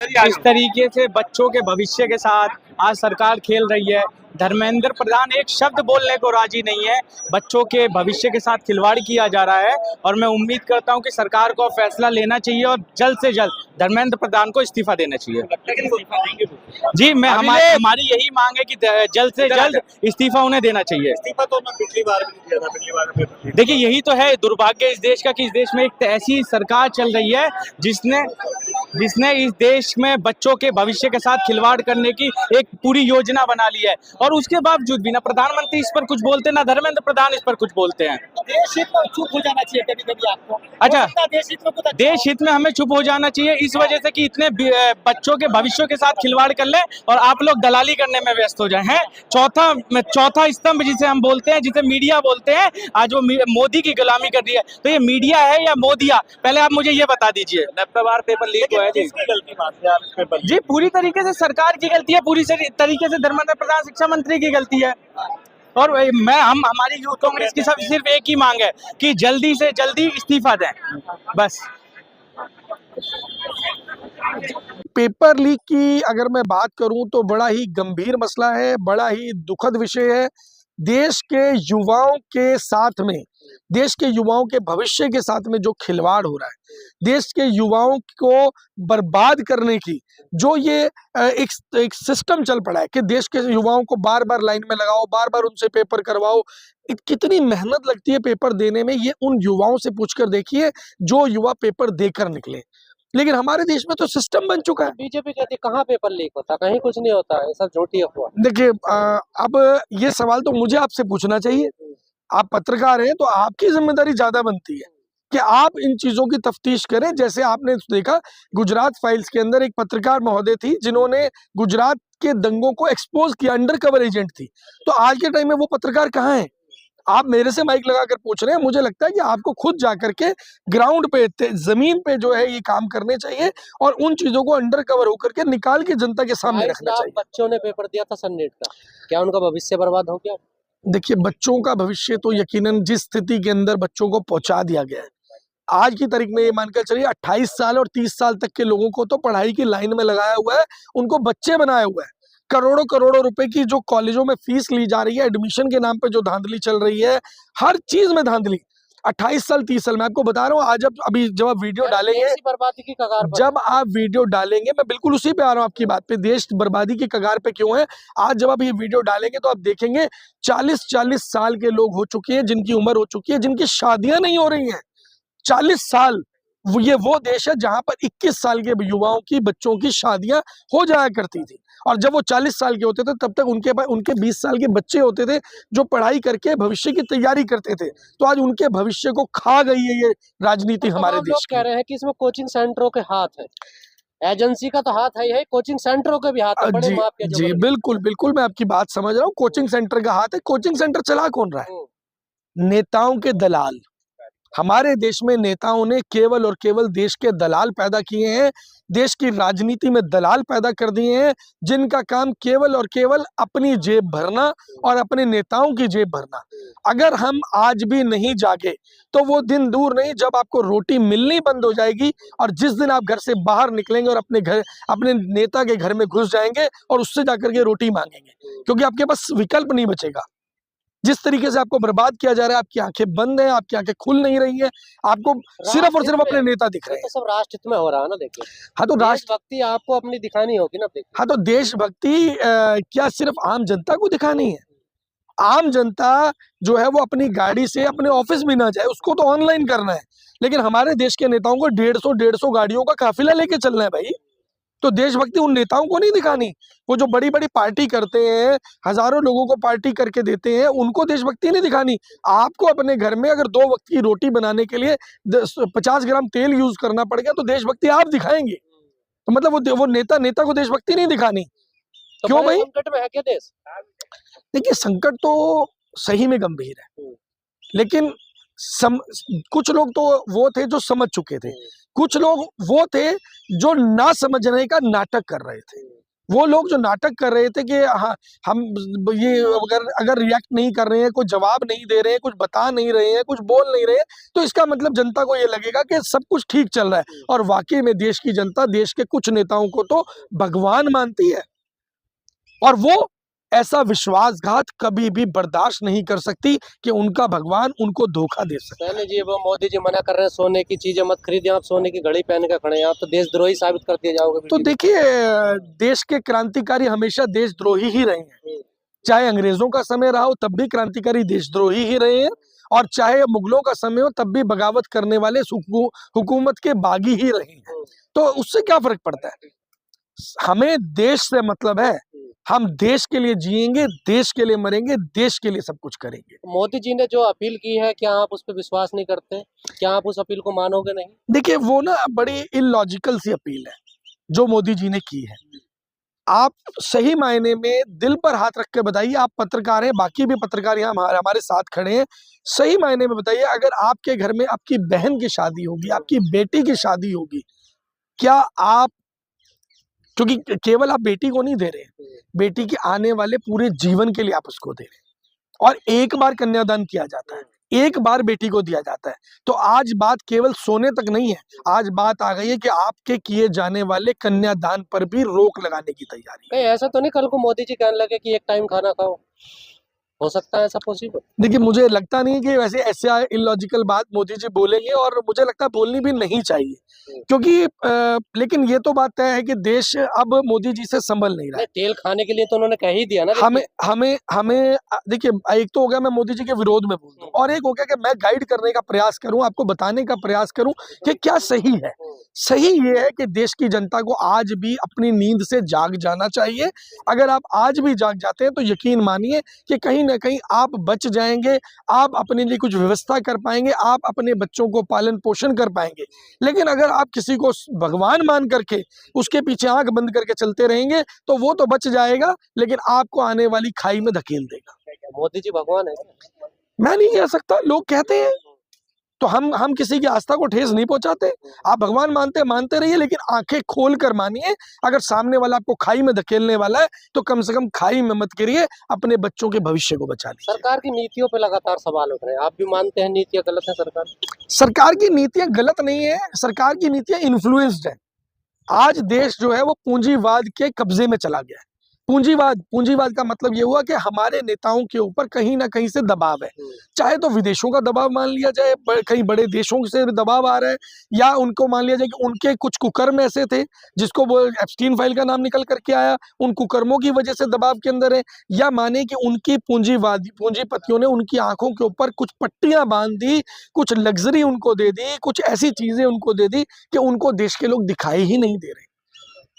इस तरीके से बच्चों के भविष्य के साथ आज सरकार खेल रही है। धर्मेंद्र प्रधान एक शब्द बोलने को राजी नहीं है। बच्चों के भविष्य के साथ खिलवाड़ किया जा रहा है और मैं उम्मीद करता हूं कि सरकार को फैसला लेना चाहिए और जल्द से जल्द धर्मेंद्र प्रधान को इस्तीफा देना चाहिए। जी, मैं हमारी यही मांग है कि जल्द से जल्द इस्तीफा उन्हें देना चाहिए। इस्तीफा तो उन्होंने पिछली बार भी दिया था, पिछली बार देखिए, यही तो है दुर्भाग्य इस देश का कि इस देश में एक ऐसी सरकार चल रही है जिसने इस देश में बच्चों के भविष्य के साथ खिलवाड़ करने की एक पूरी योजना बना ली है और उसके बावजूद भी ना प्रधानमंत्री इस पर कुछ बोलते ना धर्मेंद्र प्रधान इस पर कुछ बोलते हैं। देश हित में चुप हो जाना चाहिए कभी-कभी आपको। अच्छा, देश हित में हमें चुप हो जाना चाहिए इस वजह से कि इतने बच्चों के भविष्य के साथ खिलवाड़ कर ले और आप लोग दलाली करने में व्यस्त हो जाए हैं। चौथा स्तंभ जिसे हम बोलते हैं, जिसे मीडिया बोलते हैं, आज वो मोदी की गुलामी कर रही है। तो ये मीडिया है या मोदिया, पहले आप मुझे ये बता दीजिए। पेपर लीक हुआ है जी, गलती मानते हैं आप इस पेपर? जी, पूरी तरीके से सरकार की गलती है, पूरी तरीके से धर्मेंद्र प्रधान शिक्षा मंत्री की गलती है। और हमारी यूथ कांग्रेस की सिर्फ एक ही मांग है कि जल्दी से जल्दी इस्तीफा दें, बस। पेपर लीक की अगर मैं बात करूं तो बड़ा ही गंभीर मसला है, बड़ा ही दुखद विषय है। देश के युवाओं के साथ में, देश के युवाओं के भविष्य के साथ में जो खिलवाड़ हो रहा है, देश के युवाओं को बर्बाद करने की जो ये एक सिस्टम चल पड़ा है कि देश के युवाओं को बार बार लाइन में लगाओ, बार बार उनसे पेपर करवाओ। कितनी मेहनत लगती है पेपर देने में, ये उन युवाओं से पूछकर देखिए जो युवा पेपर देकर निकले। लेकिन हमारे देश में तो सिस्टम बन चुका है। बीजेपी कहती है कहाँ पेपर लीक होता, कहीं कुछ नहीं होता है, सब झूठी अफवाह। देखिए, अब ये सवाल तो मुझे आपसे पूछना चाहिए, आप पत्रकार हैं तो आपकी जिम्मेदारी ज्यादा बनती है कि आप इन चीजों की तफ्तीश करें। जैसे आपने देखा गुजरात फाइल्स के अंदर एक पत्रकार महोदय थी जिन्होंने गुजरात के दंगों को एक्सपोज किया, अंडर कवर एजेंट थी। तो आज के टाइम में वो पत्रकार कहाँ है? आप मेरे से माइक लगाकर पूछ रहे हैं, मुझे लगता है कि आपको खुद जाकर के ग्राउंड पे, जमीन पे जो है ये काम करने चाहिए और उन चीजों को अंडर कवर होकर के निकाल के जनता के सामने रखना चाहिए। बच्चों ने पेपर दिया था सननेट का, क्या उनका भविष्य बर्बाद हो गया? देखिए, बच्चों का भविष्य तो यकीनन जिस स्थिति के अंदर बच्चों को पहुंचा दिया गया है, आज की तारीख में ये मानकर चलिए 28 साल और 30 साल तक के लोगों को तो पढ़ाई की लाइन में लगाया हुआ है, उनको बच्चे बनाया हुआ है। करोड़ों करोड़ों रुपए की जो कॉलेजों में फीस ली जा रही है, एडमिशन के नाम पे जो धांधली चल रही है, हर चीज में धांधली। 28 साल 30 साल मैं आपको बता रहा हूँ। आज अभी जब आप वीडियो डालेंगे, बर्बादी की कगार पर, जब आप वीडियो डालेंगे, मैं बिल्कुल उसी पे आ रहा हूँ आपकी बात पे, देश बर्बादी की कगार पे क्यों है। आज जब आप ये वीडियो डालेंगे तो आप देखेंगे 40-40 साल के लोग हो चुके हैं, जिनकी उम्र हो चुकी है, जिनकी शादियां नहीं हो रही हैं। 40 साल, ये वो देश है जहां पर 21 साल के युवाओं की, बच्चों की शादियां हो जाया करती थी और जब वो 40 साल के होते थे तब तक उनके 20 साल के बच्चे होते थे जो पढ़ाई करके भविष्य की तैयारी करते थे। तो आज उनके भविष्य को खा गई है ये राजनीति हमारे देश की। कह रहे हैं कि इसमें कोचिंग सेंटरों के हाथ है, एजेंसी का तो हाथ है, कोचिंग सेंटरों के भी हाथ है। बड़े माप के जी बिल्कुल बिल्कुल, मैं आपकी बात समझ रहा हूँ। कोचिंग सेंटर का हाथ है। कोचिंग सेंटर चला कौन रहा है? नेताओं के दलाल। हमारे देश में नेताओं ने केवल और केवल देश के दलाल पैदा किए हैं, देश की राजनीति में दलाल पैदा कर दिए हैं, जिनका काम केवल और केवल अपनी जेब भरना और अपने नेताओं की जेब भरना। अगर हम आज भी नहीं जागे तो वो दिन दूर नहीं जब आपको रोटी मिलनी बंद हो जाएगी और जिस दिन आप घर से बाहर निकलेंगे और अपने नेता के घर में घुस जाएंगे और उससे जाकर के रोटी मांगेंगे, क्योंकि आपके पास विकल्प नहीं बचेगा। जिस तरीके से आपको बर्बाद किया जा रहा है, आपकी आंखें बंद हैं, आपकी आंखें खुल नहीं रही हैं, आपको सिर्फ और सिर्फ अपने नेता दिख रहे हैं। तो सब राष्ट्रहित में हो रहा है ना। देखिए, हाँ तो देशभक्ति आपको अपनी दिखानी होगी ना। देखिए, हाँ तो देशभक्ति क्या सिर्फ आम जनता को दिखानी है? आम जनता जो है वो अपनी गाड़ी से अपने ऑफिस भी ना जाए, उसको तो ऑनलाइन करना है। लेकिन हमारे देश के नेताओं को 150 गाड़ियों का काफिला लेके चलना है भाई। तो देशभक्ति उन नेताओं को नहीं दिखानी। वो जो बड़ी बड़ी पार्टी करते हैं, हजारों लोगों को पार्टी करके देते हैं, उनको देशभक्ति नहीं दिखानी। आपको अपने घर में अगर 2 वक्त की रोटी बनाने के लिए 50 ग्राम तेल यूज करना पड़ गया तो देशभक्ति आप दिखाएंगे। तो मतलब वो नेता को देशभक्ति नहीं दिखानी। तो क्यों भाई? संकट में है क्या देश? देखिए, संकट तो सही में गंभीर है, लेकिन कुछ लोग तो वो थे जो समझ चुके थे, कुछ लोग वो थे जो ना समझने का नाटक कर रहे थे। वो लोग जो नाटक कर रहे थे कि हाँ हम ये अगर रिएक्ट नहीं कर रहे हैं, कोई जवाब नहीं दे रहे हैं, कुछ बता नहीं रहे हैं, कुछ बोल नहीं रहे हैं, तो इसका मतलब जनता को ये लगेगा कि सब कुछ ठीक चल रहा है। और वाकई में देश की जनता देश के कुछ नेताओं को तो भगवान मानती है और वो ऐसा विश्वासघात कभी भी बर्दाश्त नहीं कर सकती कि उनका भगवान उनको धोखा दे सके। पहले जी वो मोदी जी मना कर रहे हैं सोने की चीजें मत खरीदिए, आप सोने की घड़ी पहन के खड़े हैं, आप तो देशद्रोही साबित कर दिए जाओगे। तो देखिए, देश के क्रांतिकारी हमेशा देशद्रोही ही रहे हैं। चाहे अंग्रेजों का समय रहा हो तब भी क्रांतिकारी देशद्रोही ही रहे हैं, और चाहे मुगलों का समय हो तब भी बगावत करने वाले हुकूमत के बागी ही रहे हैं। तो उससे क्या फर्क पड़ता है? हमें देश से मतलब है, हम देश के लिए जिएंगे, देश के लिए मरेंगे, देश के लिए सब कुछ करेंगे। मोदी जी ने जो अपील की है, क्या आप उस पर विश्वास नहीं करते? क्या आप उस अपील को मानोगे नहीं? देखिए, वो ना बड़ी इलॉजिकल सी अपील है जो मोदी जी ने की है। आप सही मायने में दिल पर हाथ रख के बताइए, आप पत्रकार हैं, बाकी भी पत्रकार यहाँ हमारे साथ खड़े हैं, सही मायने में बताइए, अगर आपके घर में आपकी बहन की शादी होगी, आपकी बेटी की शादी होगी, क्या आप, क्योंकि केवल आप बेटी को नहीं दे रहे हैं, बेटी के आने वाले पूरे जीवन के लिए आप उसको दे रहे हैं, और एक बार कन्यादान किया जाता है, एक बार बेटी को दिया जाता है। तो आज बात केवल सोने तक नहीं है, आज बात आ गई है कि आपके किए जाने वाले कन्यादान पर भी रोक लगाने की तैयारी। कहीं ऐसा तो नहीं कल को मोदी जी कहने लगे कि एक टाइम खाना खाओ? हो सकता है ऐसा पॉसिबल? देखिए, मुझे लगता नहीं कि वैसे ऐसा इलॉजिकल बात मोदी जी बोलेंगे, और मुझे लगता है बोलनी भी नहीं चाहिए, क्योंकि लेकिन ये तो बात तय है कि देश अब मोदी जी से संभल नहीं रहा है। तेल खाने के लिए तो उन्होंने कह ही दिया ना। हमें देखिए, एक तो हो गया मैं मोदी जी के विरोध में बोलूं, और एक हो गया कि मैं गाइड करने का प्रयास करूं, आपको बताने का प्रयास करूं कि क्या सही है। सही ये है कि देश की जनता को आज भी अपनी नींद से जाग जाना चाहिए। अगर आप आज भी जाग जाते हैं तो यकीन मानिए कि कहीं ना कहीं आप बच जाएंगे, आप अपने लिए कुछ व्यवस्था कर पाएंगे, आप अपने बच्चों को पालन पोषण कर पाएंगे। लेकिन अगर आप किसी को भगवान मान करके उसके पीछे आंख बंद करके चलते रहेंगे तो वो तो बच जाएगा, लेकिन आपको आने वाली खाई में धकेल देगा। मोदी जी भगवान है? मैं नहीं कह सकता, लोग कहते हैं, तो हम किसी की आस्था को ठेस नहीं पहुंचाते। आप भगवान मानते रहिए, लेकिन आंखें खोल कर मानिए। अगर सामने वाला आपको खाई में धकेलने वाला है तो कम से कम खाई में मत गिरिए, अपने बच्चों के भविष्य को बचा लीजिए। सरकार की नीतियों पे लगातार सवाल उठ रहे हैं, आप भी मानते हैं नीतियां गलत है? सरकार की नीतियां गलत नहीं है, सरकार की नीतियां इन्फ्लुएंस्ड है। आज देश जो है वो पूंजीवाद के कब्जे में चला गया है। पूंजीवाद का मतलब ये हुआ कि हमारे नेताओं के ऊपर कहीं ना कहीं से दबाव है, चाहे तो विदेशों का दबाव मान लिया जाए, कहीं बड़े देशों से दबाव आ रहा है, या उनको मान लिया जाए कि उनके कुछ कुकर्म ऐसे थे जिसको वो एप्स्टीन फाइल का नाम निकल करके आया, उन कुकर्मों की वजह से दबाव के अंदर है, या माने कि उनकी पूंजीपतियों ने उनकी आंखों के ऊपर कुछ पट्टियां बांध दी, कुछ लग्जरी उनको दे दी, कुछ ऐसी चीजें उनको दे दी कि उनको देश के लोग दिखाई ही नहीं दे रहे।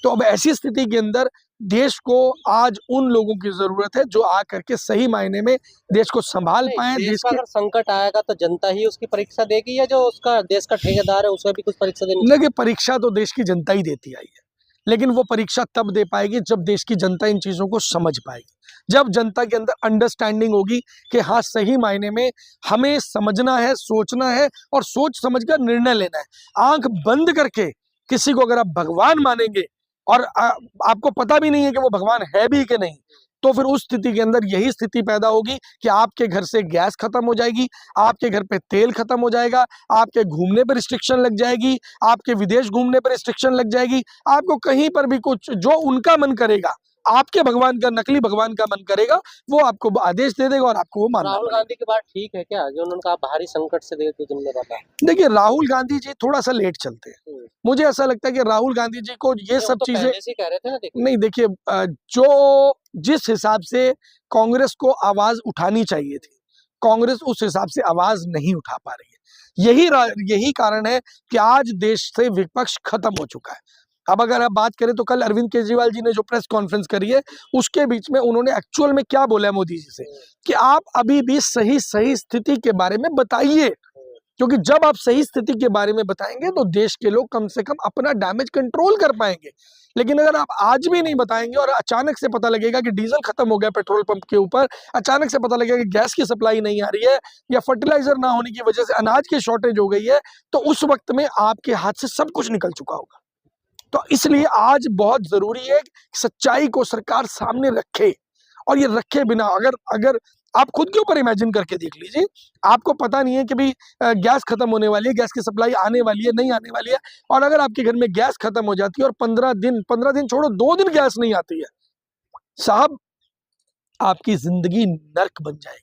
तो अब ऐसी स्थिति के अंदर देश को आज उन लोगों की जरूरत है जो आकर के सही मायने में देश को संभाल पाए। देश का अगर संकट आएगा तो जनता ही उसकी परीक्षा देगी, या जो उसका देश का ठेकेदार है उसे भी कुछ परीक्षा देनी? देखिए, परीक्षा तो देश की जनता ही देती आई है, लेकिन वो परीक्षा तब दे पाएगी जब देश की जनता इन चीजों को समझ पाएगी, जब जनता के अंदर अंडरस्टैंडिंग होगी कि हाँ, सही मायने में हमें समझना है, सोचना है, और सोच समझ कर निर्णय लेना है। आंख बंद करके किसी को अगर आप भगवान मानेंगे और आपको पता भी नहीं है कि वो भगवान है भी कि नहीं, तो फिर उस स्थिति के अंदर यही स्थिति पैदा होगी कि आपके घर से गैस खत्म हो जाएगी, आपके घर पे तेल खत्म हो जाएगा, आपके घूमने पर रिस्ट्रिक्शन लग जाएगी, आपके विदेश घूमने पर रिस्ट्रिक्शन लग जाएगी, आपको कहीं पर भी कुछ जो उनका मन करेगा, आपके भगवान का, नकली भगवान का मन करेगा, वो आपको आदेश दे देगा और आपको वो मानना राहुल पड़ेगा। गांधी की बात ठीक है क्या, जो उन्होंने कहा भारी संकट से देश गुजरने वाला है? देखिए, राहुल गांधी जी थोड़ा सा लेट चलते हैं। मुझे ऐसा लगता है कि राहुल गांधी जी को ये सब तो चीजें पहले से कह रहे थे ना। नहीं, देखिए, जो जिस हिसाब से कांग्रेस को आवाज उठानी चाहिए थी, कांग्रेस उस हिसाब से आवाज नहीं उठा पा रही है। यही कारण है कि आज देश से विपक्ष खत्म हो चुका है। अब अगर आप बात करें तो कल अरविंद केजरीवाल जी ने जो प्रेस कॉन्फ्रेंस करी है, उसके बीच में उन्होंने एक्चुअल में क्या बोला है मोदी जी से कि आप अभी भी सही स्थिति के बारे में बताइए, क्योंकि जब आप सही स्थिति के बारे में बताएंगे तो देश के लोग कम से कम अपना डैमेज कंट्रोल कर पाएंगे। लेकिन अगर आप आज भी नहीं बताएंगे और अचानक से पता लगेगा कि डीजल खत्म हो गया पेट्रोल पंप के ऊपर, अचानक से पता लगेगा कि गैस की सप्लाई नहीं आ रही है, या फर्टिलाइजर ना होने की वजह से अनाज की शॉर्टेज हो गई है, तो उस वक्त में आपके हाथ से सब कुछ निकल चुका होगा। तो इसलिए आज बहुत जरूरी है कि सच्चाई को सरकार सामने रखे, और ये रखे बिना अगर आप खुद के ऊपर इमेजिन करके देख लीजिए, आपको पता नहीं है कि भाई गैस खत्म होने वाली है, गैस की सप्लाई आने वाली है, नहीं आने वाली है, और अगर आपके घर में गैस खत्म हो जाती है और 15 दिन छोड़ो 2 दिन गैस नहीं आती है, साहब आपकी जिंदगी नर्क बन जाएगी।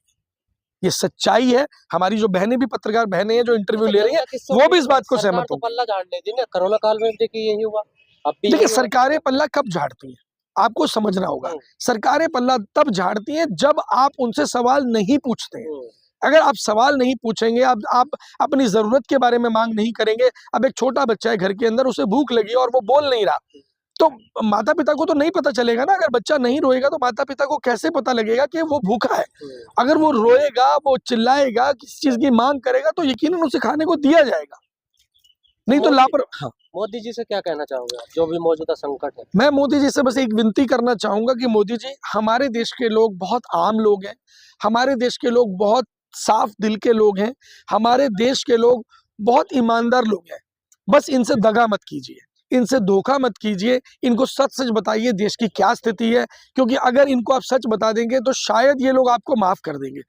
ये सच्चाई है। हमारी जो बहनें भी, पत्रकार बहनें हैं जो इंटरव्यू ले रही हैं, वो भी इस बात को सहमत तो हो। पल्ला झाड़ने दी ना, कोरोना काल में देखिए यही हुआ, अब भी देखिए यही हुआ। सरकारें पल्ला कब झाड़ती हैं, आपको समझना होगा। सरकारें पल्ला तब झाड़ती हैं जब आप उनसे सवाल नहीं पूछते हैं। अगर आप सवाल नहीं पूछेंगे, आप अपनी जरूरत के बारे में मांग नहीं करेंगे। अब एक छोटा बच्चा है घर के अंदर, उसे भूख लगी और वो बोल नहीं रहा, तो माता पिता को तो नहीं पता चलेगा ना। अगर बच्चा नहीं रोएगा तो माता पिता को कैसे पता लगेगा कि वो भूखा है। अगर वो रोएगा, वो चिल्लाएगा, किसी चीज की मांग करेगा, तो यकीनन उसे खाने को दिया जाएगा, नहीं तो लापरवाही। हाँ, मोदी जी से क्या कहना चाहोगे आप, जो भी मौजूदा संकट है? मैं मोदी जी से बस एक विनती करना चाहूंगा कि मोदी जी, हमारे देश के लोग बहुत आम लोग हैं, हमारे देश के लोग बहुत साफ दिल के लोग हैं, हमारे देश के लोग बहुत ईमानदार लोग हैं। बस इनसे दगा मत कीजिए, इनसे धोखा मत कीजिए, इनको सच सच बताइए देश की क्या स्थिति है, क्योंकि अगर इनको आप सच बता देंगे तो शायद ये लोग आपको माफ कर देंगे।